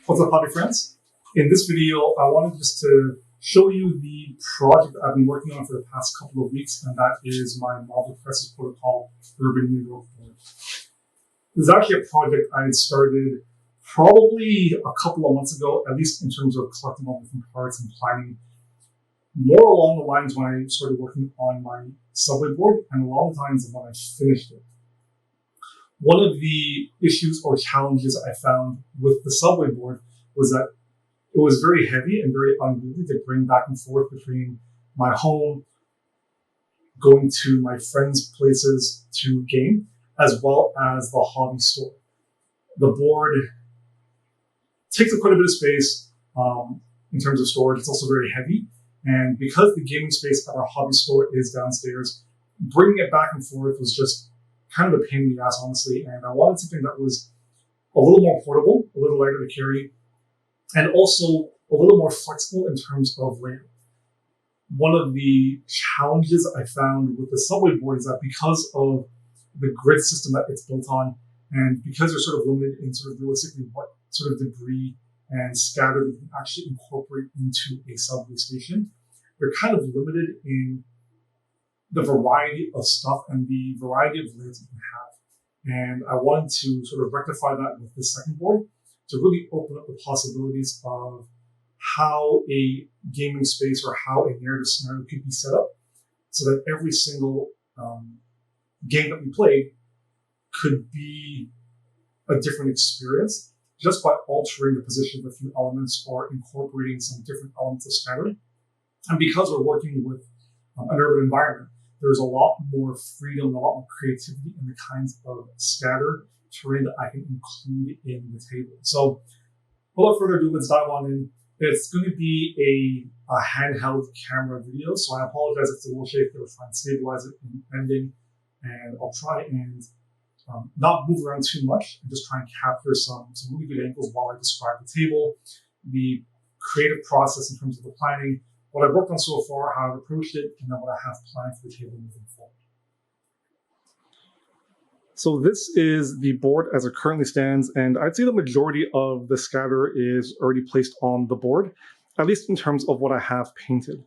What's up, hobby friends? In this video, I wanted just to show you the project I've been working on for the past couple of weeks, and that is my Marble Crisis Protocol Urban New York board. This is actually a project I had started probably a couple of months ago, at least in terms of collecting all different parts and planning, more along the lines when I started working on my subway board, and along the lines of when I finished it. One of the issues or challenges I found with the subway board was that it was very heavy and very unwieldy to bring back and forth between my home, going to my friends' places to game, as well as the hobby store. The board takes up quite a bit of space in terms of storage. It's also very heavy. And because the gaming space at our hobby store is downstairs, bringing it back and forth was just kind of a pain in the ass, honestly, and I wanted something that was a little more portable, a little lighter to carry, and also a little more flexible in terms of layout. One of the challenges I found with the subway board is that because of the grid system that it's built on, and because you're sort of limited in sort of realistically what sort of debris and scatter you can actually incorporate into a subway station, you're kind of limited in the variety of stuff and the variety of layers you can have. And I wanted to sort of rectify that with this second board to really open up the possibilities of how a gaming space or how a narrative scenario could be set up so that every single game that we played could be a different experience just by altering the position of a few elements or incorporating some different elements of scatter. And because we're working with an urban environment, there's a lot more freedom, a lot more creativity in the kinds of scatter terrain that I can include in the table. So without further ado, let's dive on in. It's going to be a handheld camera video, so I apologize if it's a little shaky. I'll try and stabilize it in ending, and I'll try and not move around too much and just try and capture some really good angles while I describe the table, the creative process in terms of the planning, what I've worked on so far, how I've approached it, and then what I have planned for the table moving forward. So this is the board as it currently stands, and I'd say the majority of the scatter is already placed on the board, at least in terms of what I have painted.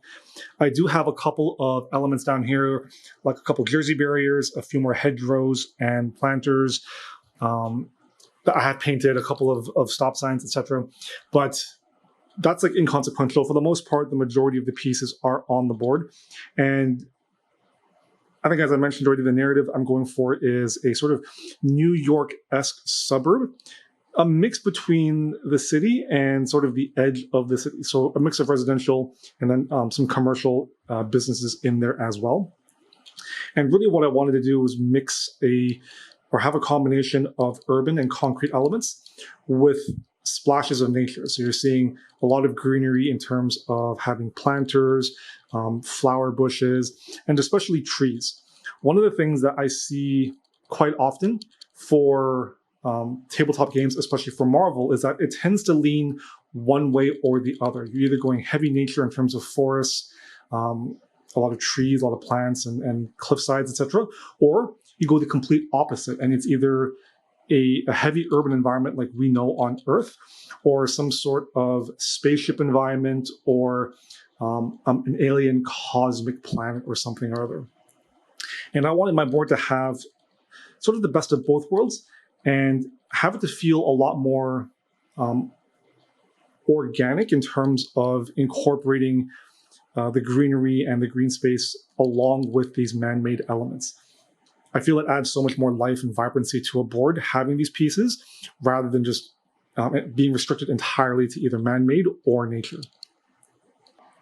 I do have a couple of elements down here, like a couple jersey barriers, a few more hedgerows and planters that I have painted, a couple of stop signs, etc. But that's like inconsequential. For the most part, the majority of the pieces are on the board. And I think, as I mentioned already, the narrative I'm going for is a sort of New York-esque suburb, a mix between the city and sort of the edge of the city. So a mix of residential and then some commercial businesses in there as well. And really what I wanted to do was have a combination of urban and concrete elements with splashes of nature. So you're seeing a lot of greenery in terms of having planters, flower bushes, and especially trees. One of the things that I see quite often for tabletop games, especially for Marvel, is that it tends to lean one way or the other. You're either going heavy nature in terms of forests, a lot of trees, a lot of plants and cliff sides, etc., or you go the complete opposite, and it's either a heavy urban environment like we know on Earth, or some sort of spaceship environment, or an alien cosmic planet or something or other. And I wanted my board to have sort of the best of both worlds and have it to feel a lot more organic in terms of incorporating the greenery and the green space along with these man-made elements. I feel it adds so much more life and vibrancy to a board having these pieces rather than just being restricted entirely to either man-made or nature.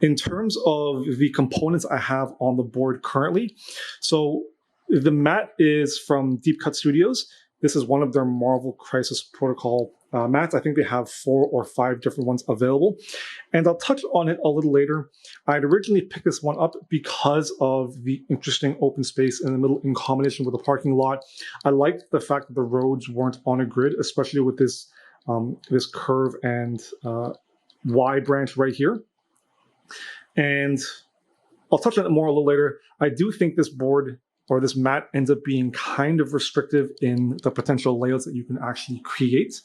In terms of the components I have on the board currently, so the mat is from Deep Cut Studios. This is one of their Marvel Crisis Protocol mats. I think they have 4 or 5 different ones available. And I'll touch on it a little later. I'd originally picked this one up because of the interesting open space in the middle in combination with the parking lot. I liked the fact that the roads weren't on a grid, especially with this, this curve and Y branch right here. And I'll touch on it more a little later. I do think this board or this mat ends up being kind of restrictive in the potential layouts that you can actually create.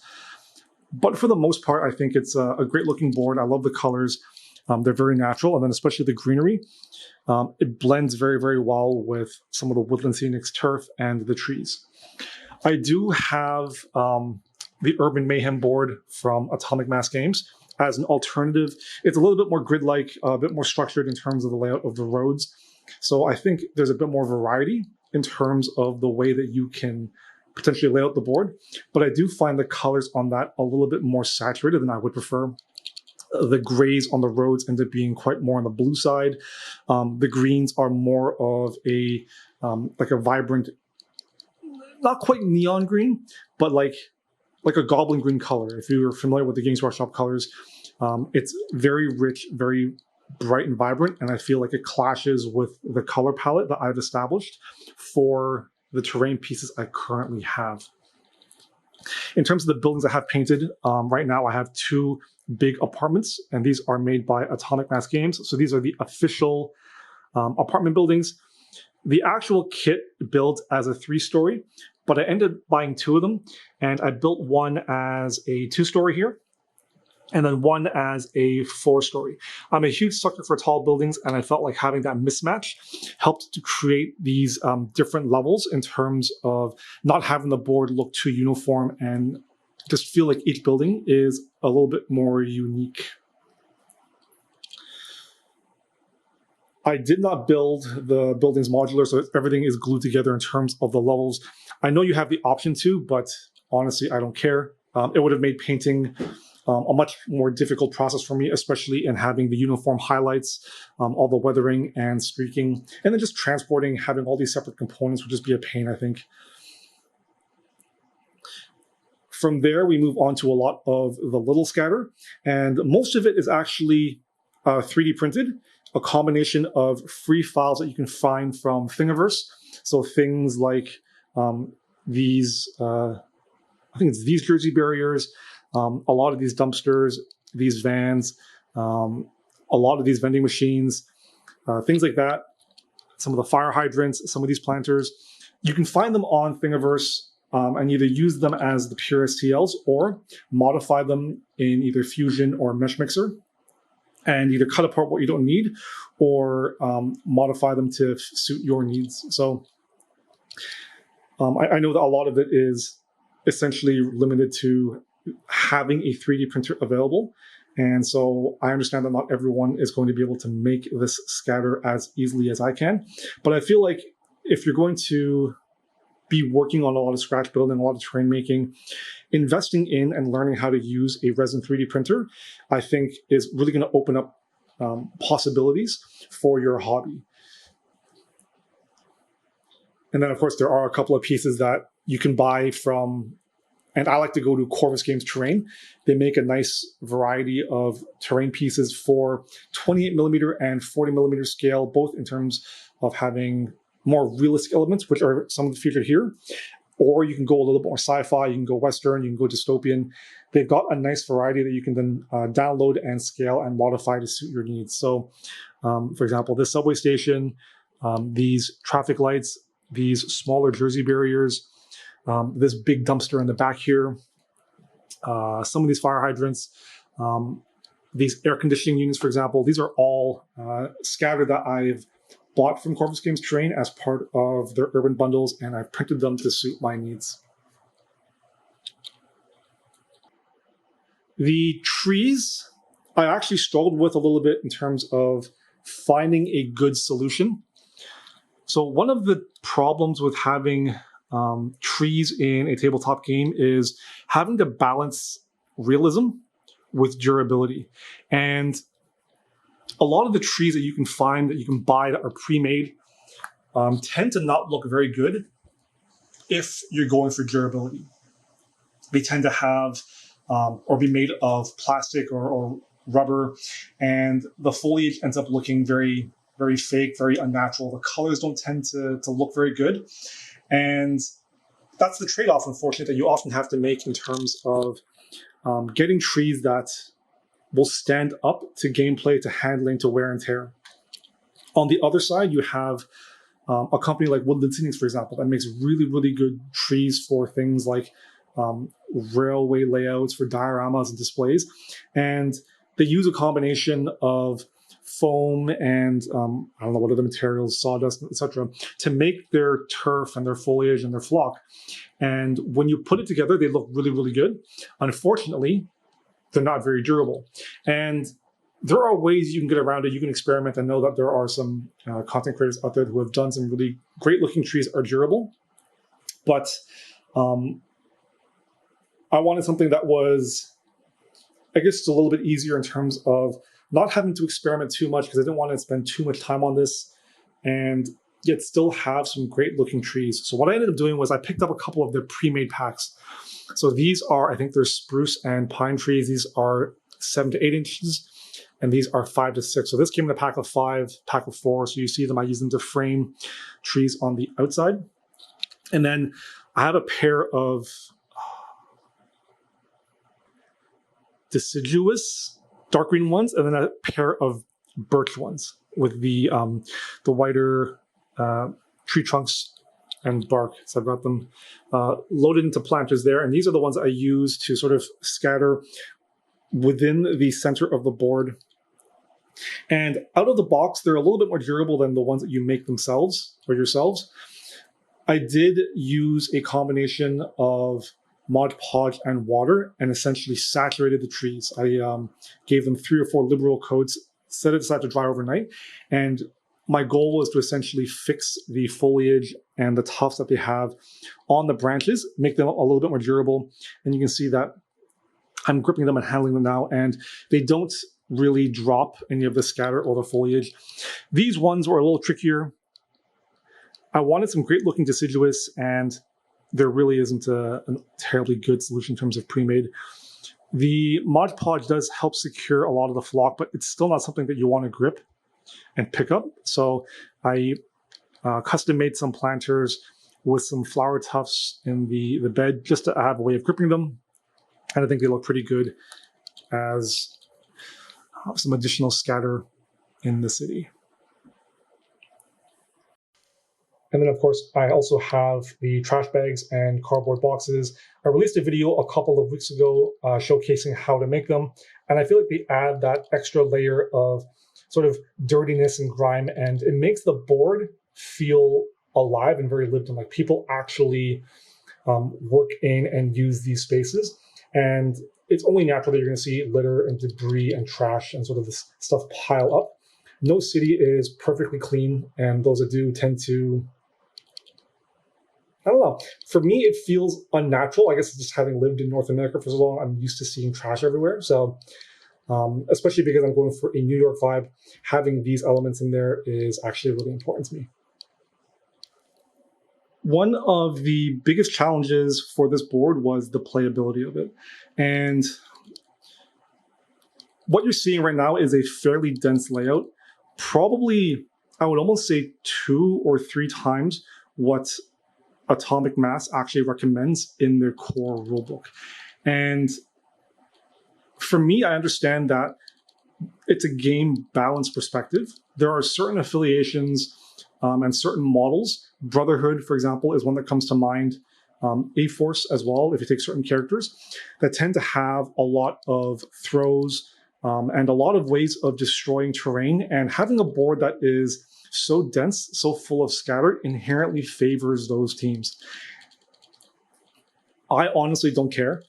But for the most part, I think it's a great looking board. I love the colors. They're very natural, and then especially the greenery. It blends very, very well with some of the Woodland Scenics turf and the trees. I do have the Urban Mayhem board from Atomic Mass Games as an alternative. It's a little bit more grid-like, a bit more structured in terms of the layout of the roads. So I think there's a bit more variety in terms of the way that you can potentially lay out the board. But I do find the colors on that a little bit more saturated than I would prefer. The grays on the roads end up being quite more on the blue side. The greens are more of a like a vibrant, not quite neon green, but like a goblin green color. If you're familiar with the Games Workshop colors, it's very rich, very bright and vibrant, and I feel like it clashes with the color palette that I've established for the terrain pieces I currently have. In terms of the buildings I have painted, right now I have 2 big apartments, and these are made by Atomic Mass Games. So these are the official apartment buildings. The actual kit builds as a 3-story, but I ended up buying 2 of them, and I built one as a 2-story here, and then one as a 4-story. I'm a huge sucker for tall buildings, and I felt like having that mismatch helped to create these different levels in terms of not having the board look too uniform and just feel like each building is a little bit more unique. I did not build the buildings modular, so everything is glued together in terms of the levels. I know you have the option to, but honestly, I don't care. It would have made painting a much more difficult process for me, especially in having the uniform highlights, all the weathering and streaking, and then just transporting, having all these separate components would just be a pain, I think. From there, we move on to a lot of the little scatter, and most of it is actually 3D printed, a combination of free files that you can find from Thingiverse. So things like these, I think it's these Jersey barriers, a lot of these dumpsters, these vans, a lot of these vending machines, things like that. Some of the fire hydrants, some of these planters. You can find them on Thingiverse and either use them as the pure STLs or modify them in either Fusion or Mesh Mixer and either cut apart what you don't need or modify them to suit your needs. So I know that a lot of it is essentially limited to having a 3D printer available. And so I understand that not everyone is going to be able to make this scatter as easily as I can. But I feel like if you're going to be working on a lot of scratch building, a lot of terrain making, investing in and learning how to use a resin 3D printer, I think is really going to open up possibilities for your hobby. And then, of course, there are a couple of pieces that you can buy from, and I like to go to Corvus Games Terrain. They make a nice variety of terrain pieces for 28 millimeter and 40 millimeter scale, both in terms of having more realistic elements, which are some of the featured here, or you can go a little bit more sci-fi, you can go Western, you can go dystopian. They've got a nice variety that you can then download and scale and modify to suit your needs. So, for example, this subway station, these traffic lights, these smaller Jersey barriers, this big dumpster in the back here, some of these fire hydrants, these air conditioning units, for example, these are all scatter that I've bought from Corvus Games Terrain as part of their urban bundles, and I've printed them to suit my needs. The trees, I actually struggled with a little bit in terms of finding a good solution. So one of the problems with having trees in a tabletop game is having to balance realism with durability. And a lot of the trees that you can find, that you can buy that are pre-made, tend to not look very good if you're going for durability. They tend to have or be made of plastic or rubber, and the foliage ends up looking very, very fake, very unnatural. The colors don't tend to look very good. And that's the trade-off, unfortunately, that you often have to make in terms of getting trees that will stand up to gameplay, to handling, to wear and tear. On the other side, you have a company like Woodland Scenics, for example, that makes really, really good trees for things like railway layouts, for dioramas and displays. And they use a combination of foam and I don't know what other materials, sawdust, etc., to make their turf and their foliage and their flock. And when you put it together, they look really, really good. Unfortunately, they're not very durable. And there are ways you can get around it. You can experiment. I know that there are some content creators out there who have done some really great looking trees are durable. But I wanted something that was, I guess, just a little bit easier in terms of not having to experiment too much, because I didn't want to spend too much time on this and yet still have some great looking trees. So what I ended up doing was I picked up a couple of their pre-made packs. So these are, I think they're spruce and pine trees. These are 7 to 8 inches, and these are 5 to 6. So this came in a pack of 5, pack of 4. So you see them, I use them to frame trees on the outside. And then I have a pair of deciduous dark green ones, and then a pair of birch ones with the whiter tree trunks and bark. So I've got them loaded into planters there, and these are the ones I use to sort of scatter within the center of the board. And out of the box, they're a little bit more durable than the ones that you make themselves or yourselves. I did use a combination of Mod Podge and water and essentially saturated the trees. I gave them 3 or 4 liberal coats, set it aside to dry overnight, and my goal was to essentially fix the foliage and the tufts that they have on the branches, make them a little bit more durable. And you can see that I'm gripping them and handling them now, and they don't really drop any of the scatter or the foliage. These ones were a little trickier. I wanted some great looking deciduous, and there really isn't a terribly good solution in terms of pre-made. The Mod Podge does help secure a lot of the flock, but it's still not something that you want to grip and pick up. So I custom made some planters with some flower tufts in the bed just to have a way of gripping them. And I think they look pretty good as some additional scatter in the city. And then, of course, I also have the trash bags and cardboard boxes. I released a video a couple of weeks ago showcasing how to make them. And I feel like they add that extra layer of sort of dirtiness and grime, and it makes the board feel alive and very lived in, like people actually work in and use these spaces. And it's only natural that you're going to see litter and debris and trash and sort of this stuff pile up. No city is perfectly clean, and those that do tend to, I don't know. For me, it feels unnatural. I guess just having lived in North America for so long, I'm used to seeing trash everywhere. So especially because I'm going for a New York vibe, having these elements in there is actually really important to me. One of the biggest challenges for this board was the playability of it. And what you're seeing right now is a fairly dense layout. Probably, I would almost say 2 or 3 times what Atomic Mass actually recommends in their core rulebook. And for me, I understand that it's a game balance perspective. There are certain affiliations and certain models. Brotherhood, for example, is one that comes to mind. A-Force as well, if you take certain characters, that tend to have a lot of throws and a lot of ways of destroying terrain. And having a board that is so dense, so full of scatter, inherently favors those teams. I honestly don't care.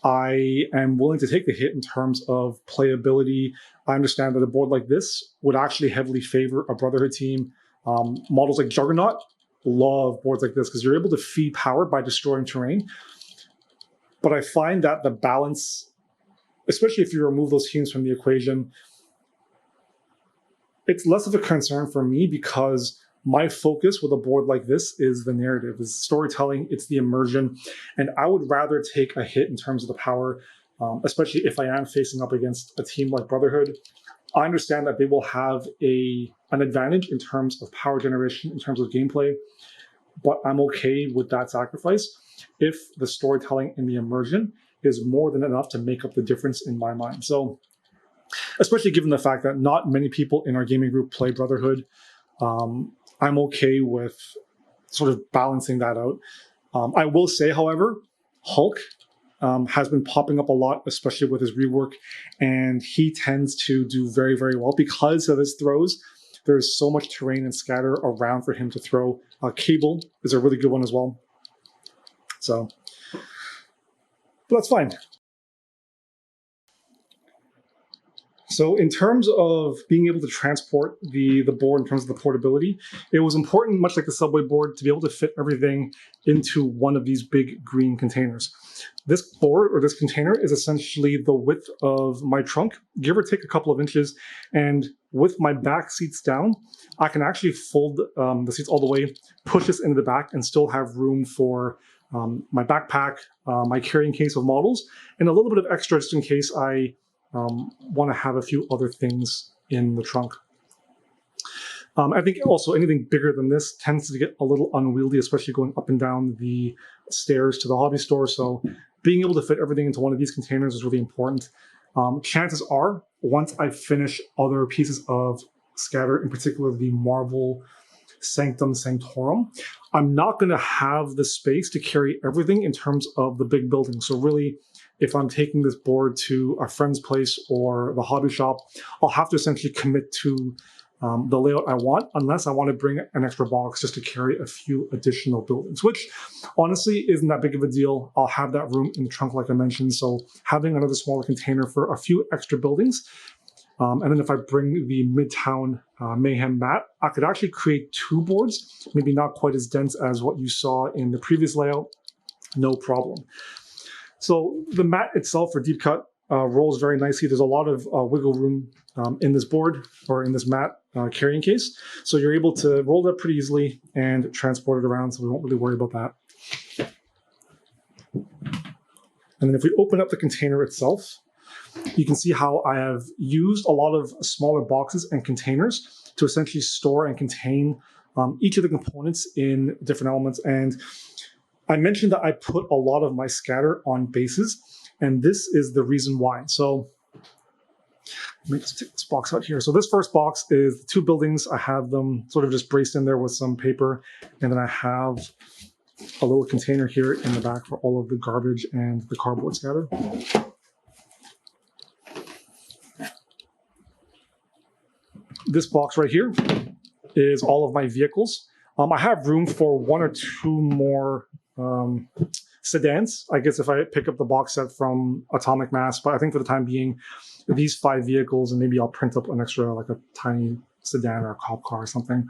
I am willing to take the hit in terms of playability. I understand that a board like this would actually heavily favor a Brotherhood team. Models like Juggernaut love boards like this because you're able to feed power by destroying terrain. But I find that the balance, especially if you remove those teams from the equation, it's less of a concern for me because my focus with a board like this is the narrative, is storytelling, it's the immersion. And I would rather take a hit in terms of the power, especially if I am facing up against a team like Brotherhood. I understand that they will have an advantage in terms of power generation, in terms of gameplay, but I'm okay with that sacrifice if the storytelling and the immersion is more than enough to make up the difference in my mind. So, especially given the fact that not many people in our gaming group play Brotherhood, I'm okay with sort of balancing that out. I will say, however, Hulk has been popping up a lot, especially with his rework, and he tends to do very, very well because of his throws. There's so much terrain and scatter around for him to throw. Cable is a really good one as well. So, but that's fine. So in terms of being able to transport the board, in terms of the portability, it was important, much like the subway board, to be able to fit everything into one of these big green containers. This board, or this container, is essentially the width of my trunk, give or take a couple of inches. And with my back seats down, I can actually fold the seats all the way, push this into the back, and still have room for my backpack, my carrying case of models, and a little bit of extra just in case I want to have a few other things in the trunk. I think also anything bigger than this tends to get a little unwieldy, especially going up and down the stairs to the hobby store. So being able to fit everything into one of these containers is really important. Chances are, once I finish other pieces of scatter, in particular the Marvel Sanctum Sanctorum, I'm not going to have the space to carry everything in terms of the big building. So really, if I'm taking this board to a friend's place or the hobby shop, I'll have to essentially commit to the layout I want, unless I want to bring an extra box just to carry a few additional buildings, which honestly isn't that big of a deal. I'll have that room in the trunk, like I mentioned. So having another smaller container for a few extra buildings. And then if I bring the Midtown Mayhem mat, I could actually create two boards, maybe not quite as dense as what you saw in the previous layout, no problem. So the mat itself for deep cut rolls very nicely. There's a lot of wiggle room in this board, or in this mat carrying case. So you're able to roll that pretty easily and transport it around, so we won't really worry about that. And then if we open up the container itself, you can see how I have used a lot of smaller boxes and containers to essentially store and contain each of the components in different elements. And I mentioned that I put a lot of my scatter on bases, and this is the reason why. So let me just take this box out here. So this first box is the two buildings. I have them sort of just braced in there with some paper, and then I have a little container here in the back for all of the garbage and the cardboard scatter. This box right here is all of my vehicles. I have room for one or two more sedans, I guess, if I pick up the box set from Atomic Mass, but I think for the time being, these 5 vehicles, and maybe I'll print up an extra, like a tiny sedan or a cop car or something,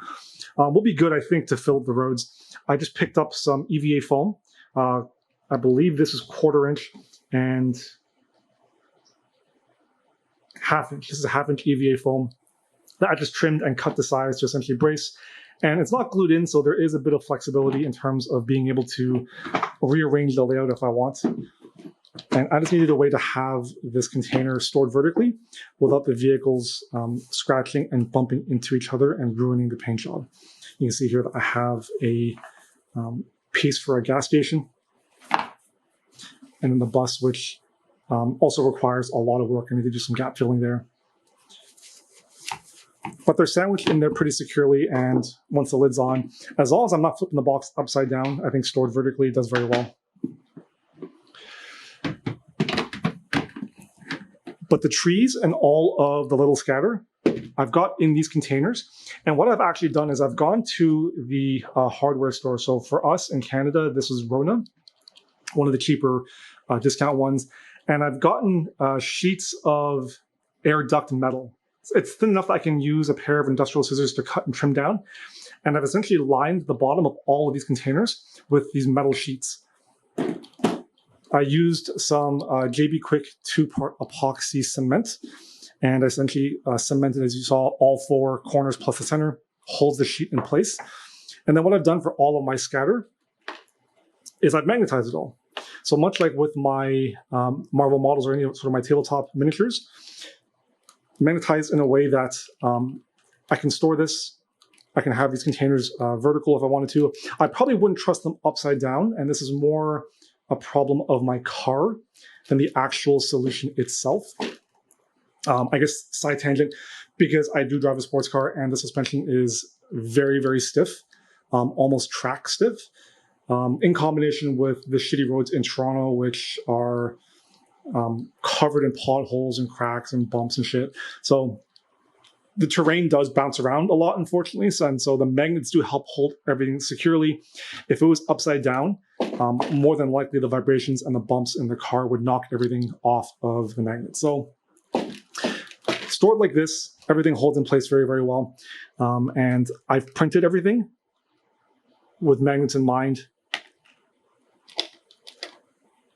will be good, I think, to fill the roads. I just picked up some EVA foam. I believe this is 1/4 inch and 1/2 inch. This is a 1/2 inch EVA foam that I just trimmed and cut the size to essentially brace. And it's not glued in, so there is a bit of flexibility in terms of being able to rearrange the layout if I want. And I just needed a way to have this container stored vertically without the vehicles scratching and bumping into each other and ruining the paint job. You can see here that I have a piece for a gas station, and then the bus, which also requires a lot of work. I need to do some gap filling there. But they're sandwiched in there pretty securely, and once the lid's on, as long as I'm not flipping the box upside down, I think stored vertically does very well. But the trees and all of the little scatter I've got in these containers. And what I've actually done is I've gone to the hardware store. So for us in Canada, this is Rona, one of the cheaper discount ones. And I've gotten sheets of air duct metal. It's thin enough that I can use a pair of industrial scissors to cut and trim down. And I've essentially lined the bottom of all of these containers with these metal sheets. I used some JB Quick 2-part epoxy cement, and I essentially cemented, as you saw, all 4 corners plus the center, holds the sheet in place. And then what I've done for all of my scatter is I've magnetized it all. So much like with my Marvel models or any sort of my tabletop miniatures, magnetized in a way that I can store this. I can have these containers vertical if I wanted to. I probably wouldn't trust them upside down, and this is more a problem of my car than the actual solution itself. I guess side tangent, because I do drive a sports car and the suspension is very, very stiff, almost track stiff. in combination with the shitty roads in Toronto, which are covered in potholes and cracks and bumps and shit. So the terrain does bounce around a lot, unfortunately. And so the magnets do help hold everything securely. If it was upside down, more than likely the vibrations and the bumps in the car would knock everything off of the magnet. So stored like this, everything holds in place very, very well. And I've printed everything with magnets in mind,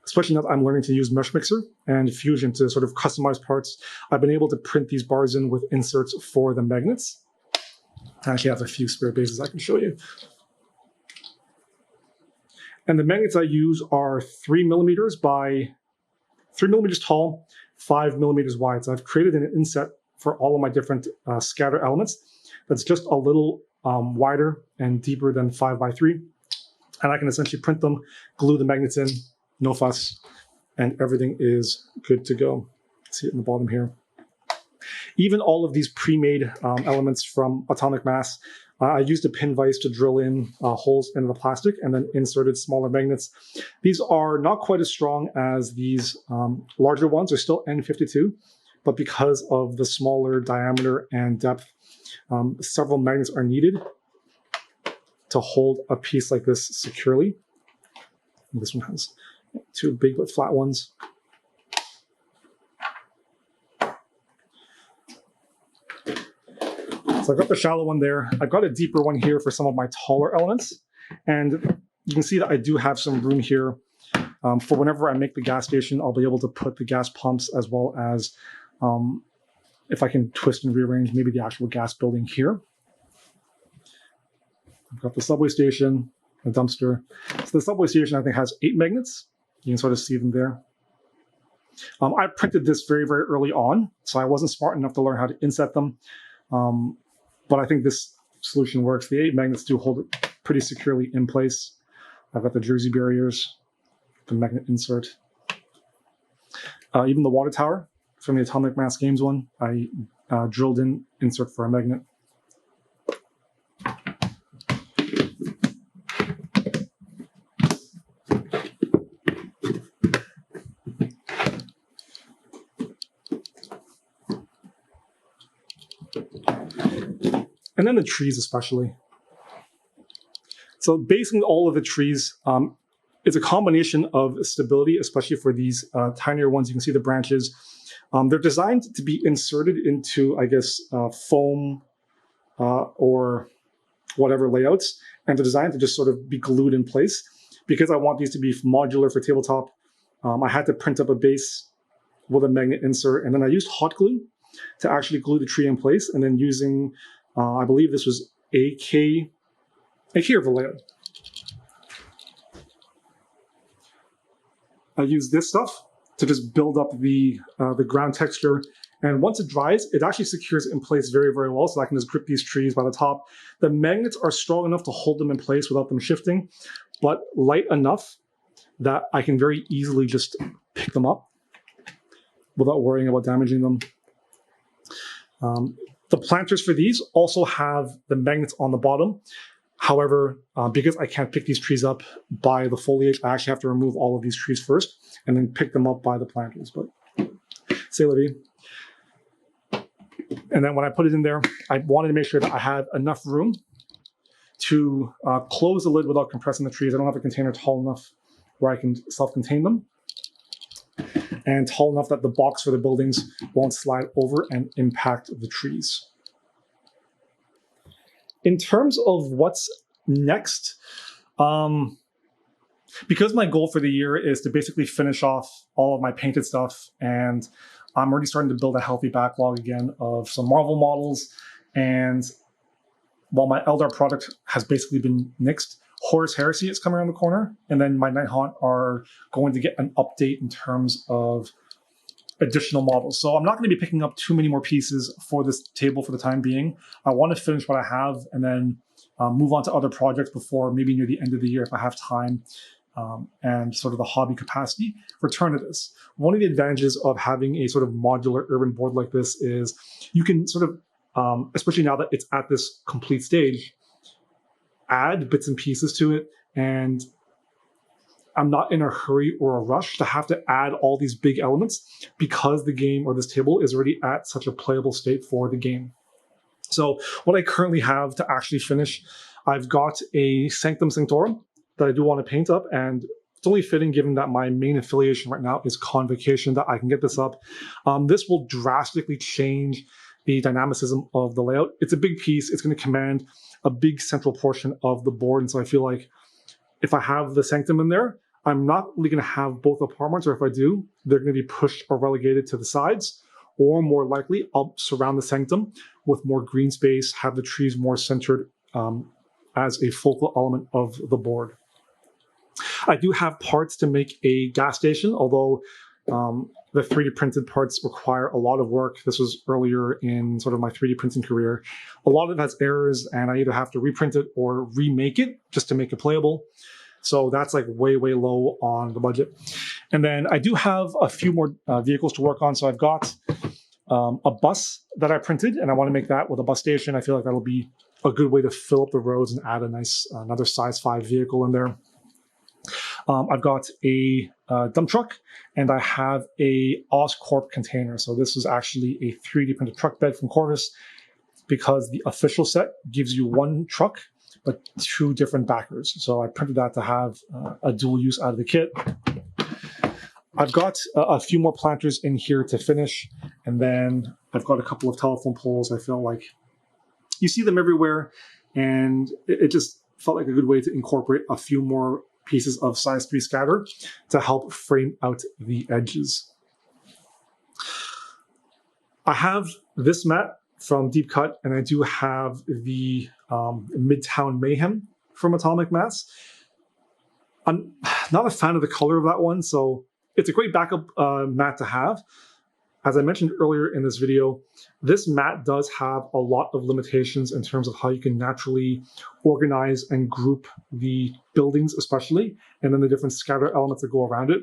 especially now that I'm learning to use Mesh Mixer and Fusion to sort of customize parts. I've been able to print these bars in with inserts for the magnets. I actually have a few spare bases I can show you. And the magnets I use are 3 millimeters by 3 millimeters tall, 5 millimeters wide. So I've created an inset for all of my different scatter elements that's just a little wider and deeper than 5 by 3. And I can essentially print them, glue the magnets in, no fuss, and everything is good to go. See it in the bottom here. Even all of these pre-made elements from Atomic Mass, I used a pin vise to drill in holes into the plastic and then inserted smaller magnets. These are not quite as strong as these larger ones. They're still N52, but because of the smaller diameter and depth, several magnets are needed to hold a piece like this securely. And this one has 2 big but flat ones. So I've got the shallow one there. I've got a deeper one here for some of my taller elements. And you can see that I do have some room here for whenever I make the gas station, I'll be able to put the gas pumps as well as if I can twist and rearrange maybe the actual gas building here. I've got the subway station, a dumpster. So the subway station I think has 8 magnets. You can sort of see them there. I printed this very, very early on, so I wasn't smart enough to learn how to inset them. But I think this solution works. The 8 magnets do hold it pretty securely in place. I've got the jersey barriers, the magnet insert. Even the water tower from the Atomic Mass Games one, I drilled in insert for a magnet. And then the trees especially. So basically all of the trees, it's a combination of stability, especially for these tinier ones. You can see the branches. They're designed to be inserted into, I guess, foam or whatever layouts. And they're designed to just sort of be glued in place. Because I want these to be modular for tabletop, I had to print up a base with a magnet insert. And then I used hot glue to actually glue the tree in place. And then using, I believe this was AK or Vallejo. I use this stuff to just build up the ground texture. And once it dries, it actually secures in place very, very well. So I can just grip these trees by the top. The magnets are strong enough to hold them in place without them shifting, but light enough that I can very easily just pick them up without worrying about damaging them. The planters for these also have the magnets on the bottom. However, because I can't pick these trees up by the foliage, I actually have to remove all of these trees first and then pick them up by the planters. But c'est la vie. And then when I put it in there, I wanted to make sure that I had enough room to close the lid without compressing the trees. I don't have a container tall enough where I can self-contain them, and tall enough that the box for the buildings won't slide over and impact the trees. In terms of what's next, because my goal for the year is to basically finish off all of my painted stuff, and I'm already starting to build a healthy backlog again of some Marvel models, and while my Eldar product has basically been nixed, Horus Heresy is coming around the corner, and then my Night Haunt are going to get an update in terms of additional models. So I'm not going to be picking up too many more pieces for this table for the time being. I want to finish what I have and then move on to other projects before maybe near the end of the year if I have time and sort of the hobby capacity, return to this. One of the advantages of having a sort of modular urban board like this is you can sort of, especially now that it's at this complete stage, add bits and pieces to it and I'm not in a hurry or a rush to have to add all these big elements because the game or this table is already at such a playable state for the game. So what I currently have to actually finish, I've got a Sanctum Sanctorum that I do want to paint up, and it's only fitting given that my main affiliation right now is Convocation that I can get this up. This will drastically change the dynamicism of the layout. It's a big piece. It's going to command a big central portion of the board, and so I feel like if I have the Sanctum in there, I'm not really going to have both apartments, or if I do, they're going to be pushed or relegated to the sides, or more likely, I'll surround the Sanctum with more green space, have the trees more centered as a focal element of the board. I do have parts to make a gas station, although the 3D printed parts require a lot of work. This was earlier in sort of my 3D printing career. A lot of it has errors, and I either have to reprint it or remake it just to make it playable. So that's like way, way low on the budget. And then I do have a few more vehicles to work on. So I've got a bus that I printed, and I want to make that with a bus station. I feel like that'll be a good way to fill up the roads and add a nice another size 5 vehicle in there. I've got a dump truck, and I have a Oscorp container. So this is actually a 3D printed truck bed from Corvus, because the official set gives you one truck, but 2 different backers. So I printed that to have a dual use out of the kit. I've got a few more planters in here to finish, and then I've got a couple of telephone poles. I feel like you see them everywhere, and it just felt like a good way to incorporate a few more pieces of size 3 scatter to help frame out the edges. I have this mat from Deep Cut, and I do have the Midtown Mayhem from Atomic Mass. I'm not a fan of the color of that one, so it's a great backup mat to have. As I mentioned earlier in this video, this mat does have a lot of limitations in terms of how you can naturally organize and group the buildings especially, and then the different scatter elements that go around it.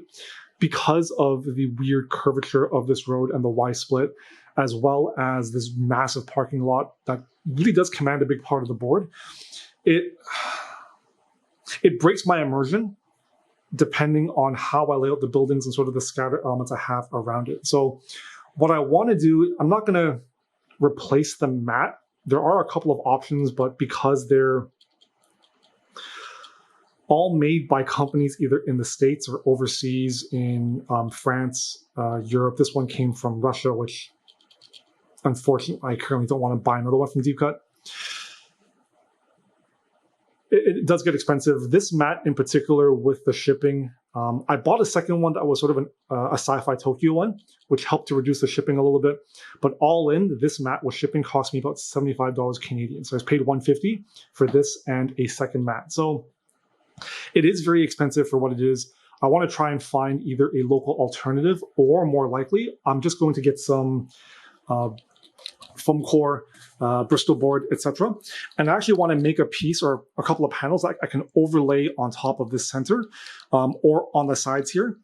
Because of the weird curvature of this road and the Y-split, as well as this massive parking lot that really does command a big part of the board, it breaks my immersion depending on how I lay out the buildings and sort of the scatter elements I have around it. So what I want to do, I'm not going to replace the mat. There are a couple of options, but because they're all made by companies either in the States or overseas in France, Europe. This one came from Russia, which unfortunately I currently don't want to buy another one from Deep Cut. It does get expensive. This mat in particular with the shipping, I bought a second one that was sort of a Sci-Fi Tokyo one, which helped to reduce the shipping a little bit. But all in, this mat with shipping cost me about $75 Canadian. So I paid $150 for this and a second mat. So it is very expensive for what it is. I want to try and find either a local alternative, or more likely, I'm just going to get some foam core, Bristol board, etc. And I actually want to make a piece or a couple of panels that I can overlay on top of this center or on the sides here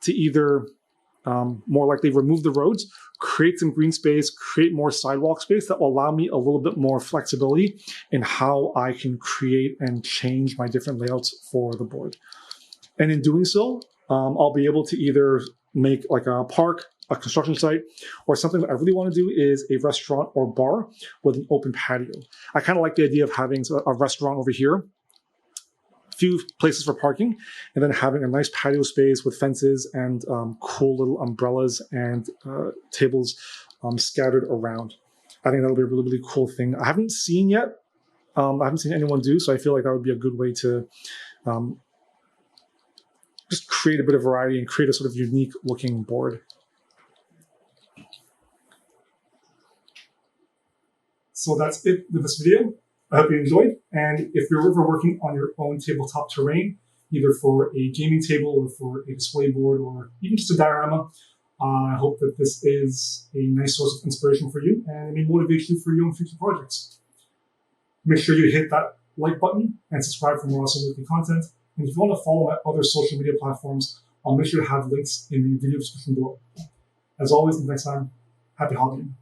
to either more likely remove the roads, create some green space, create more sidewalk space that will allow me a little bit more flexibility in how I can create and change my different layouts for the board. And in doing so, I'll be able to either make like a park, a construction site, or something that I really want to do is a restaurant or bar with an open patio. I kind of like the idea of having a restaurant over here, a few places for parking, and then having a nice patio space with fences and cool little umbrellas and tables scattered around. I think that'll be a really, really cool thing. I haven't seen yet. I haven't seen anyone do, so I feel like that would be a good way to just create a bit of variety and create a sort of unique looking board. So that's it with this video. I hope you enjoyed. And if you're ever working on your own tabletop terrain, either for a gaming table or for a display board or even just a diorama, I hope that this is a nice source of inspiration for you and it may motivate you for your own future projects. Make sure you hit that like button and subscribe for more awesome weekly content. And if you want to follow my other social media platforms, I'll make sure to have links in the video description below. As always, until next time, happy hobbying.